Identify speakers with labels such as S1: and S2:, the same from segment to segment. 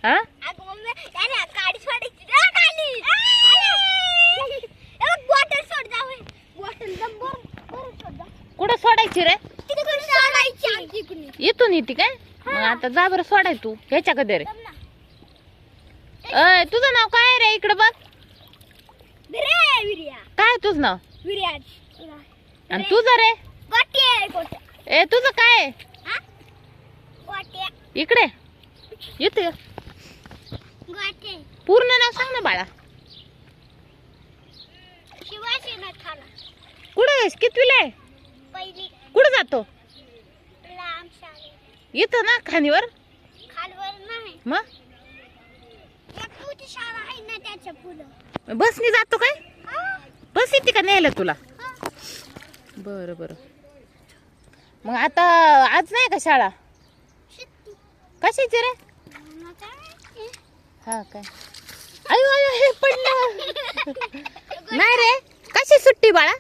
S1: हा
S2: अगं मम्मी याला गाडी सोडायची ना खाली. ए बघ बॉटल सोड जावे. बॉटल नंबर सोड जा.
S1: कुठं सोडायची रे?
S2: तिकडे सोडायची आमची इकडे.
S1: इथून येते काय? मग आता जा बरं सोडाय तू ह्याच्या कधी रे. तुझं नाव काय रे? इकडे बघ.
S2: विर्या.
S1: काय तुझं नाव?
S2: विर्याज.
S1: आणि तुझं रे?
S2: गोटे गोटे.
S1: ए तुझं काय?
S2: हा गोटे.
S1: इकडे येते.
S2: गोटे.
S1: पूर्ण नाव सांग ना बाळा.
S2: शिवाजी नथाला.
S1: कुठं कितवीला आहे?
S2: पहिली.
S1: कुठं जातो?
S2: लांब शाळे.
S1: इथं ना खाणीवर?
S2: खालवर नाही.
S1: मग
S2: तुझी शाळा आहे ना त्याच्या पुढं.
S1: बसनी जातो काय? बस येते का न्यायला तुला?
S2: हा.
S1: बरं बरं. मग आता आज नाही का शाळा? कशाची रे? हा काय? अयो अयो हे पडलं. नाही रे कशी सुट्टी बाळा?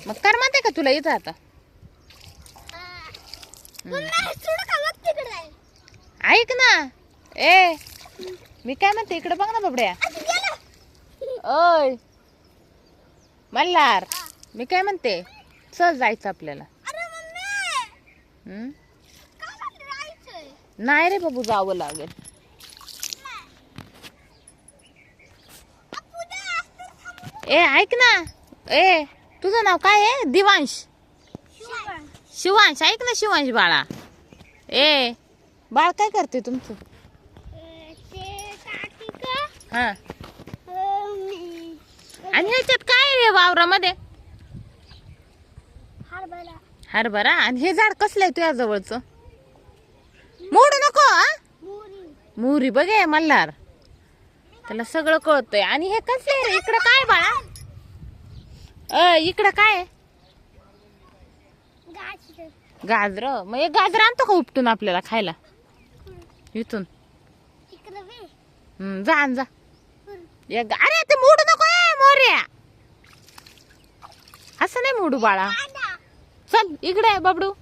S1: मग कर म्हणते का तुला इथं आता? ऐक ना. ए मी काय म्हणते इकडे बघ ना बाबड्या. ओय मल्हार मी काय म्हणते चल जायचं आपल्याला. नाही रे बाबू जावं लागेल. ए ऐक ना. ए तुझं नाव काय आहे? दिवांश. शिवांश. ऐक ना शिवांश बाळा. ए बाळ काय करते तुमचं? हा आणि ह्याच्यात काय रे वावरामध्ये? हरभरा. आणि हे झाड कसलं आहे तुझ्या जवळचं? मोडू नको हा. मोहरी बघे मल्हार त्याला सगळं कळतंय. आणि हे कसलं आहे रे? इकडं काय बाळा? इकडं काय? गाजर. मग एक गाजर आणतो का उपटून आपल्याला खायला इथून? जा आण जा. अरे ते मोडू नको मोर्या. असं नाही मोडू बाळा. चल इकडे बाबडू.